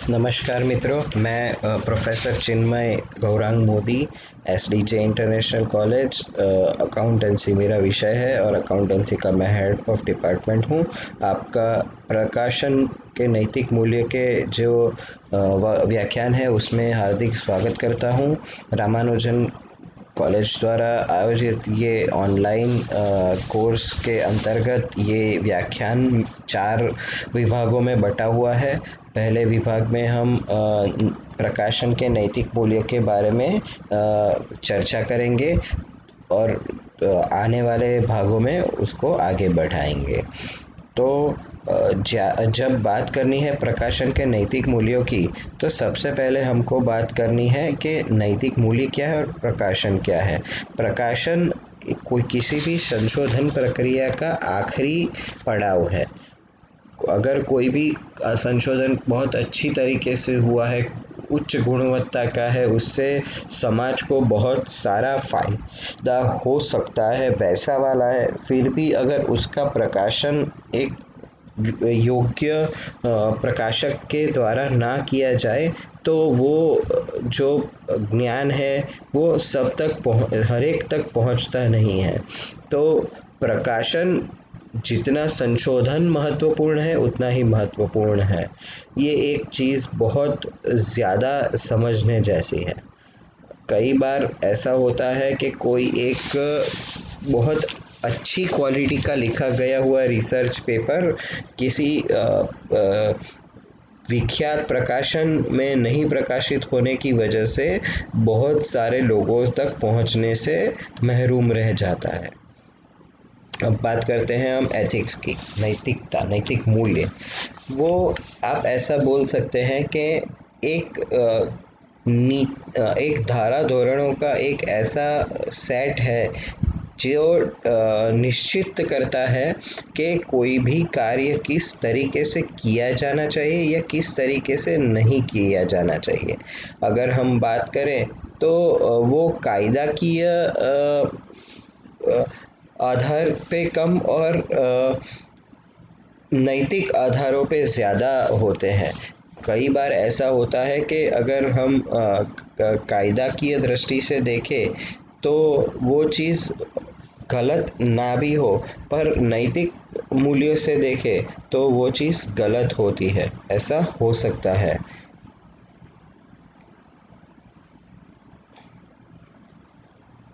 नमस्कार मित्रों, मैं professor Chinmay Gaurang Modi, SDJ international college, accountancy मेरा विषय है और अकाउंटेंसी का मैं हेड ऑफ डिपार्टमेंट हूँ। आपका प्रकाशन के नैतिक मूल्य के जो व्याख्यान है उसमें हार्दिक स्वागत करता हूँ। रामानुजन कॉलेज द्वारा आयोजित ये ऑनलाइन कोर्स के अंतर्गत ये व्याख्यान 4 विभागों में बटा हुआ है। पहले विभाग में हम प्रकाशन के नैतिक मूल्यों के बारे में चर्चा करेंगे और आने वाले भागों में उसको आगे बढ़ाएंगे। तो जब बात करनी है प्रकाशन के नैतिक मूल्यों की, तो सबसे पहले हमको बात करनी है कि नैतिक मूल्य क्या है और प्रकाशन क्या है। प्रकाशन कोई किसी भी संशोधन प्रक्रिया का आखिरी पड़ाव है। अगर कोई भी संशोधन बहुत अच्छी तरीके से हुआ है, उच्च गुणवत्ता का है, उससे समाज को बहुत सारा फायदा हो सकता है, वैसा वाला है, फिर भी अगर उसका प्रकाशन एक योग्य प्रकाशक के द्वारा ना किया जाए तो वो जो ज्ञान है वो सब तक हर एक तक पहुंचता नहीं है। तो प्रकाशन जितना संशोधन महत्वपूर्ण है उतना ही महत्वपूर्ण है। ये एक चीज़ बहुत ज़्यादा समझने जैसी है। कई बार ऐसा होता है कि कोई एक बहुत अच्छी क्वालिटी का लिखा गया हुआ रिसर्च पेपर किसी विख्यात प्रकाशन में नहीं प्रकाशित होने की वजह से बहुत सारे लोगों तक पहुंचने से महरूम रह जाता है। अब बात करते हैं हम एथिक्स की, नैतिकता, नैतिक मूल्य। वो आप ऐसा बोल सकते हैं कि एक एक धारा धोरणों का एक ऐसा सेट है जो निश्चित करता है कि कोई भी कार्य किस तरीके से किया जाना चाहिए या किस तरीके से नहीं किया जाना चाहिए। अगर हम बात करें तो वो कायदा की आधार पे कम और नैतिक आधारों पे ज़्यादा होते हैं। कई बार ऐसा होता है कि अगर हम कायदा की दृष्टि से देखें तो वो चीज़ गलत ना भी हो, पर नैतिक मूल्यों से देखें तो वो चीज़ गलत होती है, ऐसा हो सकता है।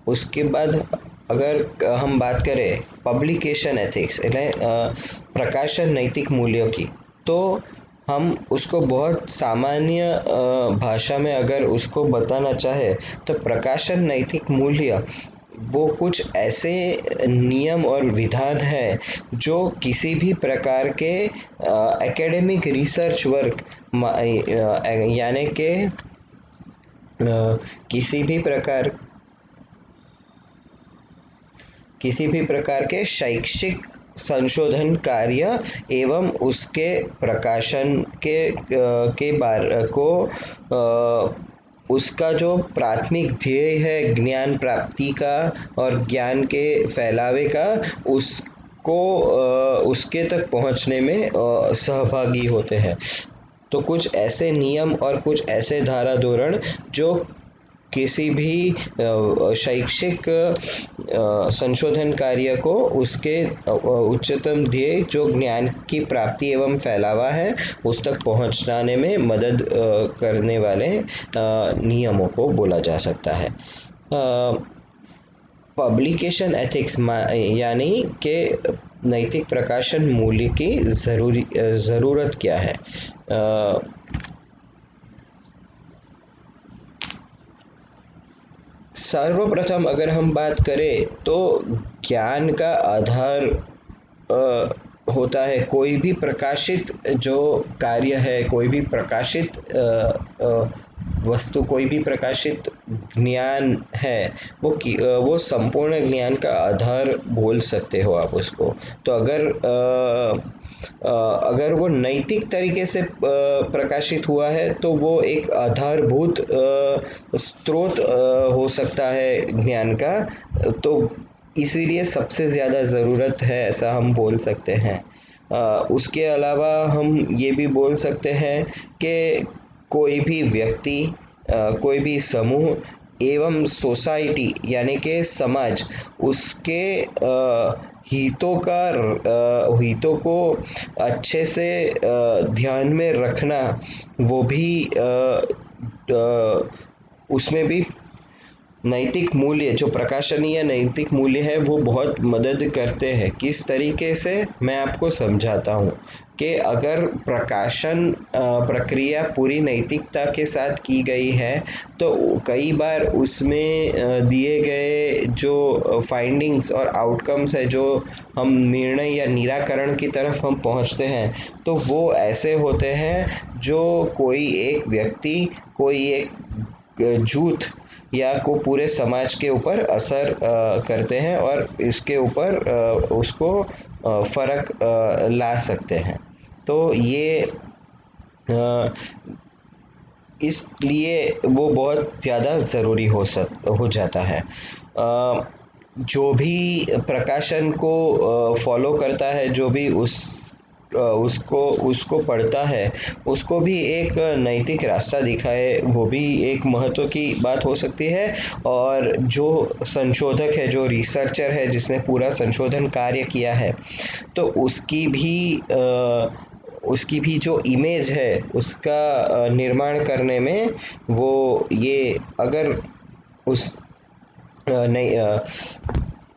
उसके बाद अगर हम बात करें पब्लिकेशन एथिक्स प्रकाशन नैतिक मूल्यों की, तो हम उसको बहुत सामान्य भाषा में अगर उसको बताना चाहे तो प्रकाशन नैतिक मूल्य वो कुछ ऐसे नियम और विधान है जो किसी भी प्रकार के एकेडमिक रिसर्च वर्क यानी कि किसी भी प्रकार के शैक्षिक संशोधन कार्य एवं उसके प्रकाशन के बारे को उसका जो प्राथमिक ध्येय है ज्ञान प्राप्ति का और ज्ञान के फैलावे का, उसको उसके तक पहुंचने में सहभागी होते हैं। तो कुछ ऐसे नियम और कुछ ऐसे धारा धोरण जो किसी भी शैक्षिक संशोधन कार्य को उसके उच्चतम ध्येय जो ज्ञान की प्राप्ति एवं फैलावा है उस तक पहुंचाने में मदद करने वाले नियमों को बोला जा सकता है। पब्लिकेशन एथिक्स यानी कि नैतिक प्रकाशन मूल्य की ज़रूरत क्या है। सर्वप्रथम अगर हम बात करें तो ज्ञान का आधार होता है कोई भी प्रकाशित जो कार्य है, कोई भी प्रकाशित वस्तु, कोई भी प्रकाशित ज्ञान है, वो संपूर्ण ज्ञान का आधार बोल सकते हो आप उसको। तो अगर वो नैतिक तरीके से प्रकाशित हुआ है तो वो एक आधारभूत स्रोत हो सकता है ज्ञान का, तो इसीलिए सबसे ज़्यादा ज़रूरत है, ऐसा हम बोल सकते हैं। उसके अलावा हम ये भी बोल सकते हैं कि कोई भी व्यक्ति, कोई भी समूह एवं सोसाइटी यानी कि समाज उसके हितों को अच्छे से ध्यान में रखना, वो भी उसमें भी नैतिक मूल्य, जो प्रकाशनीय नैतिक मूल्य है वो बहुत मदद करते हैं। किस तरीके से, मैं आपको समझाता हूँ कि अगर प्रकाशन प्रक्रिया पूरी नैतिकता के साथ की गई है तो कई बार उसमें दिए गए जो फाइंडिंग्स और आउटकम्स है, जो हम निर्णय या निराकरण की तरफ हम पहुँचते हैं, तो वो ऐसे होते हैं जो कोई एक व्यक्ति, कोई एक जूथ या को पूरे समाज के ऊपर असर करते हैं और इसके ऊपर उसको फर्क ला सकते हैं। तो ये इसलिए वो बहुत ज़्यादा ज़रूरी हो जाता है। जो भी प्रकाशन को फॉलो करता है, जो भी उसको उसको पढ़ता है, उसको भी एक नैतिक रास्ता दिखाए, वो भी एक महत्व की बात हो सकती है। और जो संशोधक है, जो रिसर्चर है, जिसने पूरा संशोधन कार्य किया है, तो उसकी भी जो इमेज है उसका निर्माण करने में वो ये अगर उस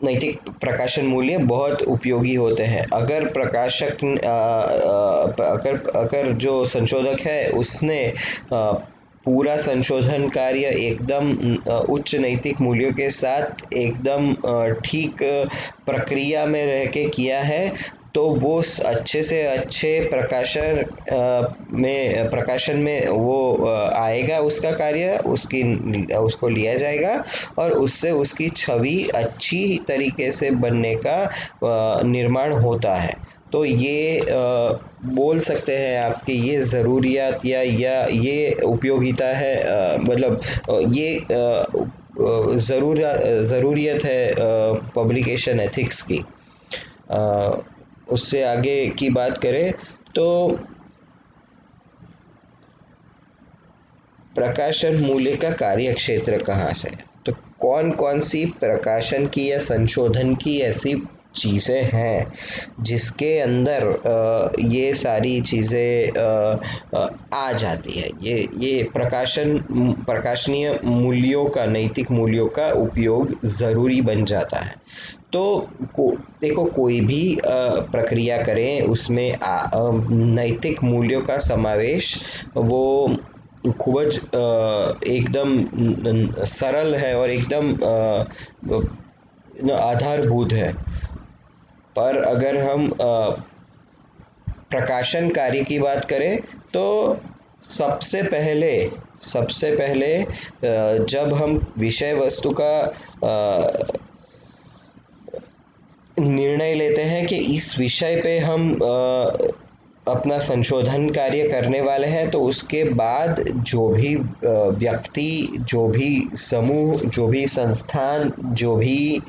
नैतिक प्रकाशन मूल्य बहुत उपयोगी होते हैं। अगर प्रकाशक अगर जो संशोधक है उसने पूरा संशोधन कार्य एकदम उच्च नैतिक मूल्यों के साथ एकदम ठीक प्रक्रिया में रह के किया है, तो वो अच्छे से अच्छे प्रकाशन में वो आएगा, उसका कार्य उसको लिया जाएगा और उससे उसकी छवि अच्छी तरीके से बनने का निर्माण होता है। तो ये बोल सकते हैं आप कि ये ज़रूरियात या ये उपयोगिता है, मतलब ये ज़रूरियत है पब्लिकेशन एथिक्स की। उससे आगे की बात करें तो प्रकाशन मूल्य का कार्य क्षेत्र कहाँ से है? तो कौन कौन सी प्रकाशन की या संशोधन की ऐसी चीज़ें हैं जिसके अंदर ये सारी चीज़ें आ जाती है, ये प्रकाशनीय मूल्यों का, नैतिक मूल्यों का उपयोग ज़रूरी बन जाता है। तो देखो, कोई भी प्रक्रिया करें उसमें नैतिक मूल्यों का समावेश वो खूब જ एकदम सरल है और एकदम आधारभूत है। पर अगर हम प्रकाशन कार्य की बात करें तो सबसे पहले जब हम विषय वस्तु का निर्णय लेते हैं कि इस विषय पे हम अपना संशोधन कार्य करने वाले हैं, तो उसके बाद जो भी व्यक्ति, जो भी समूह, जो भी संस्थान, जो भी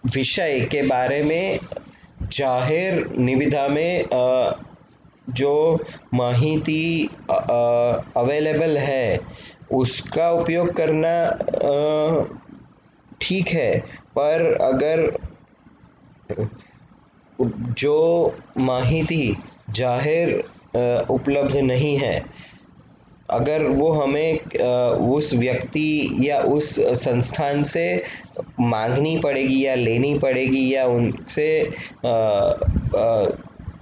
विषय के बारे में जाहिर निविदा में जो माहिती अवेलेबल है उसका उपयोग करना ठीक है। पर अगर जो माहिती जाहिर उपलब्ध नहीं है, अगर वो हमें उस व्यक्ति या उस संस्थान से मांगनी पड़ेगी या लेनी पड़ेगी या उनसे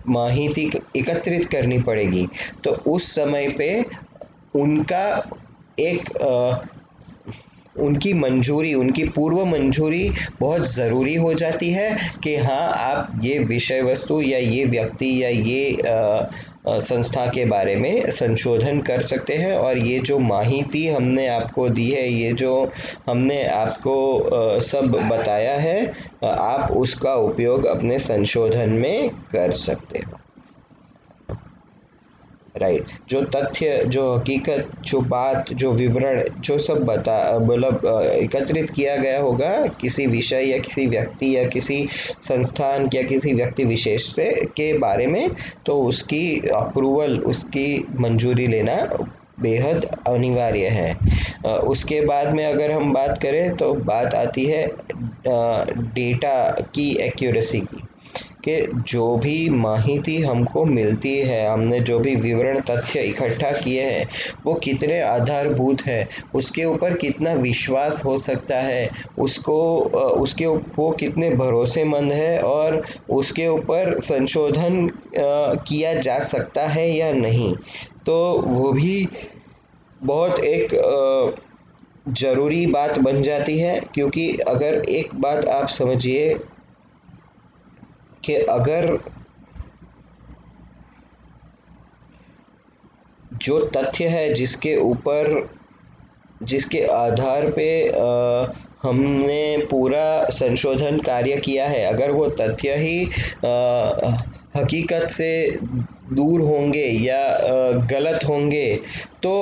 माहिती एकत्रित करनी पड़ेगी, तो उस समय पे उनका एक उनकी मंजूरी, उनकी पूर्व मंजूरी बहुत ज़रूरी हो जाती है कि हाँ, आप ये विषय वस्तु या ये व्यक्ति या ये संस्था के बारे में संशोधन कर सकते हैं और ये जो माहिती हमने आपको दी है, ये जो हमने आपको सब बताया है, आप उसका उपयोग अपने संशोधन में कर सकते हो। राइट, जो तथ्य, जो हकीकत, जो बात, जो विवरण, जो सब बता मतलब एकत्रित किया गया होगा किसी विषय या किसी व्यक्ति या किसी संस्थान या किसी व्यक्ति विशेष से के बारे में, तो उसकी अप्रूवल, उसकी मंजूरी लेना बेहद अनिवार्य है। उसके बाद में अगर हम बात करें तो बात आती है डेटा की एक्यूरेसी की, कि जो भी माहिती हमको मिलती है, हमने जो भी विवरण तथ्य इकट्ठा किए हैं वो कितने आधारभूत हैं, उसके ऊपर कितना विश्वास हो सकता है, वो कितने भरोसेमंद है और उसके ऊपर संशोधन किया जा सकता है या नहीं। तो वो भी बहुत एक ज़रूरी बात बन जाती है, क्योंकि अगर एक बात आप समझिए कि अगर जो तथ्य है जिसके आधार पे हमने पूरा संशोधन कार्य किया है, अगर वो तथ्य ही हकीकत से दूर होंगे या गलत होंगे, तो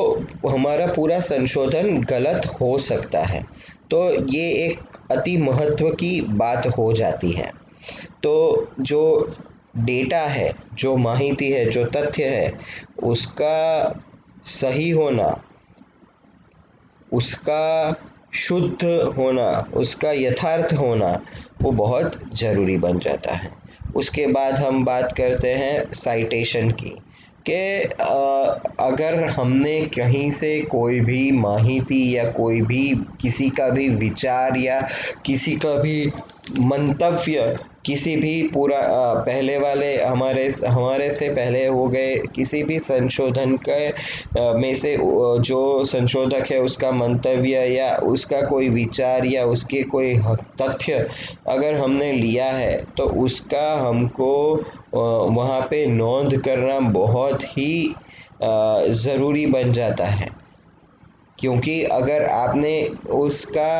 हमारा पूरा संशोधन गलत हो सकता है। तो ये एक अति महत्व की बात हो जाती है। तो जो डेटा है, जो माहिती है, जो तथ्य है, उसका सही होना, उसका शुद्ध होना, उसका यथार्थ होना, वो बहुत ज़रूरी बन जाता है। उसके बाद हम बात करते हैं साइटेशन की, कि अगर हमने कहीं से कोई भी माहिती या कोई भी किसी का भी विचार या किसी का भी मंतव्य, किसी भी पूरा पहले वाले हमारे से पहले हो गए किसी भी संशोधन के में से जो संशोधक है उसका मंतव्य या उसका कोई विचार या उसके कोई तथ्य अगर हमने लिया है, तो उसका हमको वहाँ पे नोंद करना बहुत ही ज़रूरी बन जाता है। क्योंकि अगर आपने उसका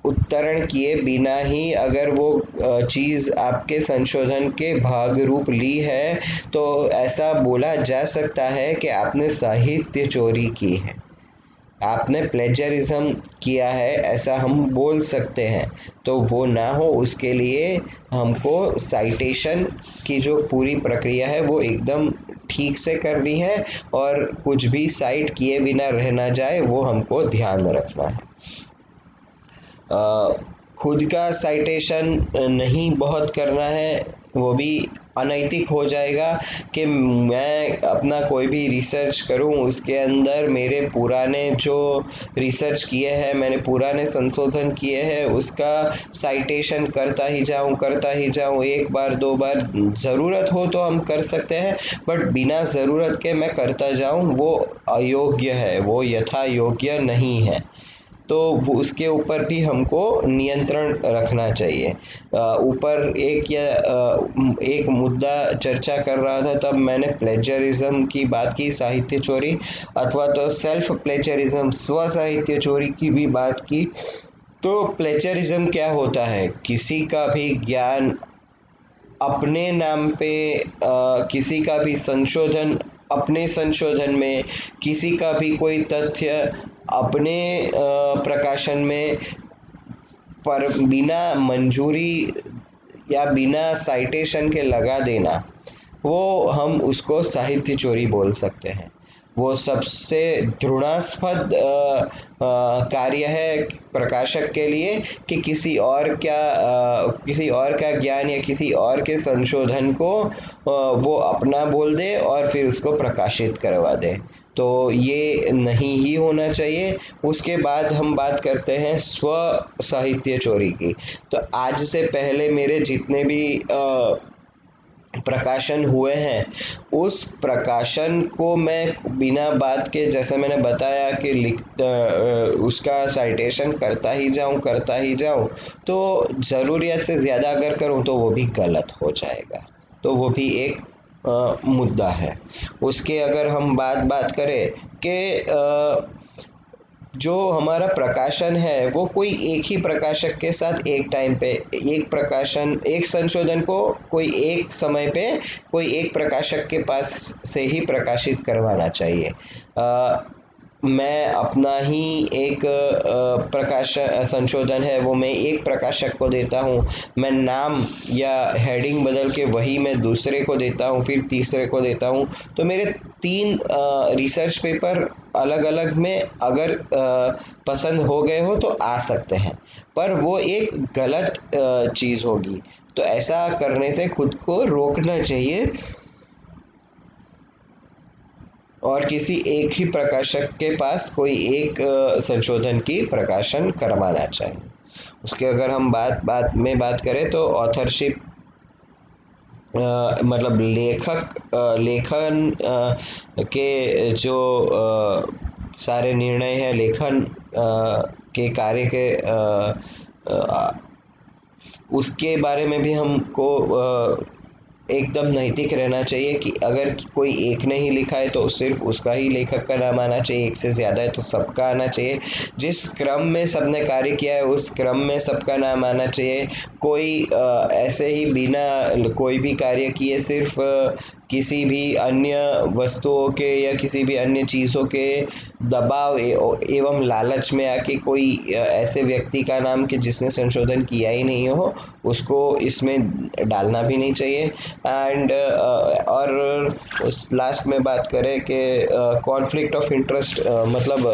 उत्तरण किए बिना ही अगर वो चीज़ आपके संशोधन के भाग रूप ली है, तो ऐसा बोला जा सकता है कि आपने साहित्य चोरी की है, आपने प्लेजरिज्म किया है, ऐसा हम बोल सकते हैं। तो वो ना हो, उसके लिए हमको साइटेशन की जो पूरी प्रक्रिया है वो एकदम ठीक से करनी है, और कुछ भी साइट किए बिना रह ना जाए, वो हमको ध्यान रखना है। खुद का साइटेशन नहीं बहुत करना है, वो भी अनैतिक हो जाएगा कि मैं अपना कोई भी रिसर्च करूं, उसके अंदर मेरे पुराने जो रिसर्च किए हैं, मैंने पुराने संशोधन किए हैं, उसका साइटेशन करता ही जाऊं, एक बार दो बार ज़रूरत हो तो हम कर सकते हैं, बट बिना ज़रूरत के मैं करता जाऊं, वो अयोग्य है, वो यथा योग्य नहीं है। तो वो उसके ऊपर भी हमको नियंत्रण रखना चाहिए। ऊपर एक मुद्दा चर्चा कर रहा था, तब मैंने प्लेजरिज्म की बात की, साहित्य चोरी अथवा तो सेल्फ प्लेजरिज्म, स्व साहित्य चोरी की भी बात की। तो प्लेजरिज्म क्या होता है? किसी का भी ज्ञान अपने नाम पे, किसी का भी संशोधन अपने संशोधन में, किसी का भी कोई तथ्य अपने प्रकाशन में, पर बिना मंजूरी या बिना साइटेशन के लगा देना, वो हम उसको साहित्य चोरी बोल सकते हैं। वो सबसे घृणास्पद कार्य है प्रकाशक के लिए, कि किसी और का ज्ञान या किसी और के संशोधन को वो अपना बोल दे और फिर उसको प्रकाशित करवा दे। तो ये नहीं ही होना चाहिए। उसके बाद हम बात करते हैं स्व साहित्य चोरी की। तो आज से पहले मेरे जितने भी प्रकाशन हुए हैं, उस प्रकाशन को मैं बिना बात के, जैसे मैंने बताया कि उसका साइटेशन करता ही जाऊं, तो ज़रूरियत से ज़्यादा अगर करूं तो वो भी गलत हो जाएगा। तो वो भी एक मुद्दा है। उसके अगर हम बात करें कि जो हमारा प्रकाशन है वो कोई एक ही प्रकाशक के साथ एक टाइम पे एक संशोधन को कोई एक समय पे कोई एक प्रकाशक के पास से ही प्रकाशित करवाना चाहिए। मैं अपना ही एक संशोधन है वो मैं एक प्रकाशक को देता हूँ, मैं नाम या हेडिंग बदल के वही मैं दूसरे को देता हूँ, फिर तीसरे को देता हूँ, तो मेरे 3 रिसर्च पेपर अलग अलग में अगर पसंद हो गए हो तो आ सकते हैं, पर वो एक गलत चीज़ होगी। तो ऐसा करने से खुद को रोकना चाहिए और किसी एक ही प्रकाशक के पास कोई एक संशोधन की प्रकाशन करवाना चाहिए। उसके अगर हम बात करें तो ऑथरशिप मतलब लेखन के जो सारे निर्णय हैं लेखन के कार्य के उसके बारे में भी हमको एकदम नैतिक रहना चाहिए कि अगर कोई एक ने ही लिखा है तो सिर्फ उसका ही लेखक का नाम आना चाहिए, एक से ज़्यादा है तो सबका आना चाहिए। जिस क्रम में सबने कार्य किया है उस क्रम में सबका नाम आना चाहिए। कोई ऐसे ही बिना कोई भी कार्य किए सिर्फ किसी भी अन्य वस्तुओं के या किसी भी अन्य चीज़ों के दबाव एवं लालच में आके कोई ऐसे व्यक्ति का नाम कि जिसने संशोधन किया ही नहीं हो उसको इसमें डालना भी नहीं चाहिए। एंड और उस लास्ट में बात करें कि कॉन्फ्लिक्ट ऑफ इंटरेस्ट मतलब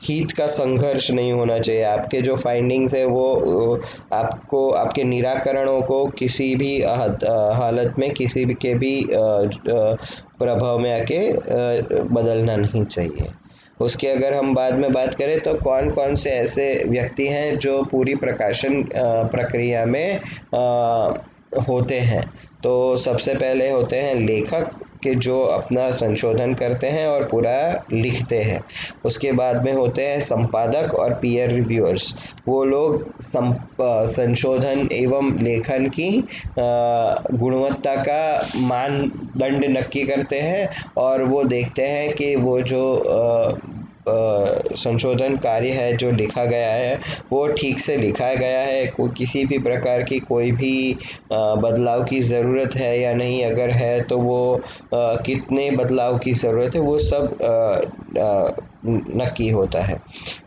हित का संघर्ष नहीं होना चाहिए। आपके जो फाइंडिंग्स है वो आपको आपके निराकरणों को किसी भी हालत में किसी भी के भी प्रभाव में आके बदलना नहीं चाहिए। उसके अगर हम बाद में बात करें तो कौन कौन से ऐसे व्यक्ति हैं जो पूरी प्रकाशन प्रक्रिया में होते हैं, तो सबसे पहले होते हैं लेखक के जो अपना संशोधन करते हैं और पूरा लिखते हैं। उसके बाद में होते हैं संपादक और पीयर रिव्यूअर्स, वो लोग संशोधन एवं लेखन की गुणवत्ता का मानदंड नक्की करते हैं और वो देखते हैं कि वो जो संशोधन कार्य है जो लिखा गया है वो ठीक से लिखा गया है, किसी भी प्रकार की कोई भी बदलाव की ज़रूरत है या नहीं, अगर है तो वो कितने बदलाव की ज़रूरत है वो सब नक्की होता है।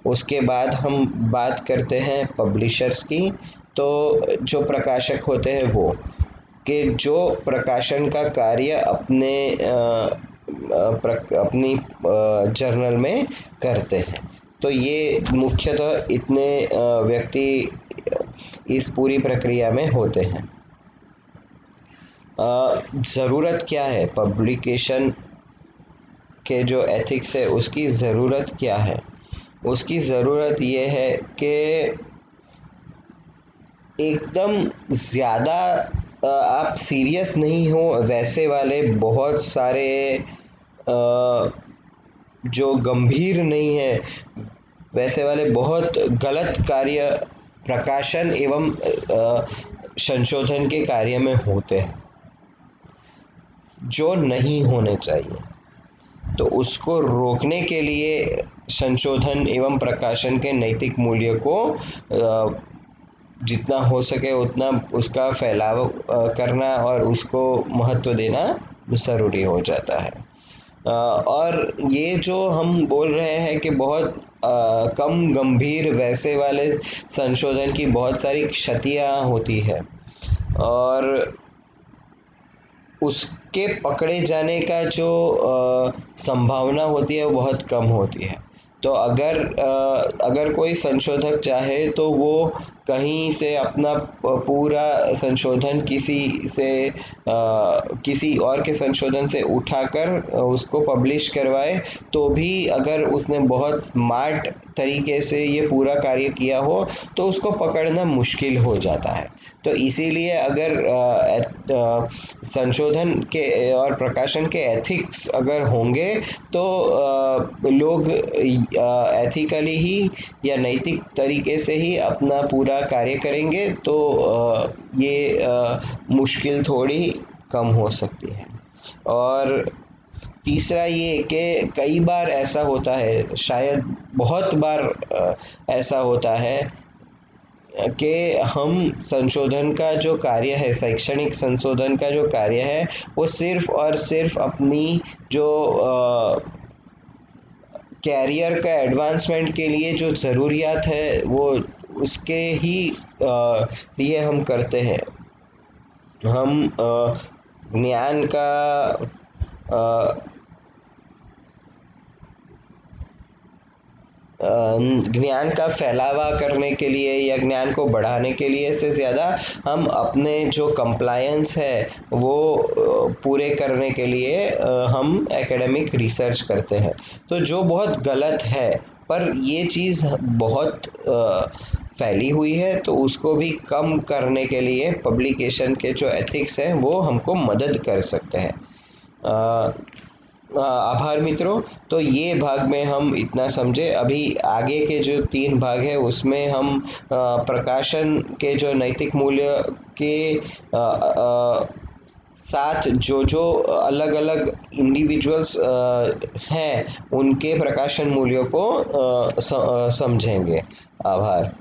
उसके बाद हम बात करते हैं पब्लिशर्स की। तो जो प्रकाशक होते हैं वो कि जो प्रकाशन का कार्य अपनी जर्नल में करते हैं, तो ये मुख्यतः इतने व्यक्ति इस पूरी प्रक्रिया में होते हैं। ज़रूरत क्या है पब्लिकेशन के जो एथिक्स है उसकी ज़रूरत क्या है? उसकी ज़रूरत ये है कि एकदम ज़्यादा आप सीरियस नहीं हो वैसे वाले बहुत सारे जो गंभीर नहीं है वैसे वाले बहुत गलत कार्य प्रकाशन एवं संशोधन के कार्य में होते हैं जो नहीं होने चाहिए। तो उसको रोकने के लिए संशोधन एवं प्रकाशन के नैतिक मूल्य को जितना हो सके उतना उसका फैलाव करना और उसको महत्व देना ज़रूरी हो जाता है। और ये जो हम बोल रहे हैं कि बहुत कम गंभीर वैसे वाले संशोधन की बहुत सारी क्षतियाँ होती है और उसके पकड़े जाने का जो संभावना होती है वो बहुत कम होती है। तो अगर कोई संशोधक चाहे तो वो कहीं से अपना पूरा संशोधन किसी और के संशोधन से उठाकर उसको पब्लिश करवाए, तो भी अगर उसने बहुत स्मार्ट तरीके से ये पूरा कार्य किया हो तो उसको पकड़ना मुश्किल हो जाता है। तो इसीलिए अगर संशोधन के और प्रकाशन के एथिक्स अगर होंगे तो लोग एथिकली ही या नैतिक तरीके से ही अपना पूरा कार्य करेंगे, तो ये मुश्किल थोड़ी कम हो सकती है। और तीसरा ये कि कई बार ऐसा होता है, शायद बहुत बार ऐसा होता है कि हम संशोधन का जो कार्य है, शैक्षणिक संशोधन का जो कार्य है, वो सिर्फ और सिर्फ अपनी जो कैरियर का एडवांसमेंट के लिए जो ज़रूरियात है वो उसके ही लिए हम करते हैं। हम ज्ञान का अ, ज्ञान का फैलावा करने के लिए या ज्ञान को बढ़ाने के लिए से ज़्यादा हम अपने जो कंप्लायंस है वो पूरे करने के लिए हम एकेडमिक रिसर्च करते हैं, तो जो बहुत गलत है। पर ये चीज़ बहुत फैली हुई है, तो उसको भी कम करने के लिए पब्लिकेशन के जो एथिक्स हैं वो हमको मदद कर सकते हैं। अ, आभार मित्रों। तो ये भाग में हम इतना समझे। अभी आगे के जो 3 भाग है उसमें हम प्रकाशन के जो नैतिक मूल्य के साथ जो जो अलग अलग इंडिविजुअल्स हैं उनके प्रकाशन मूल्यों को समझेंगे। आभार।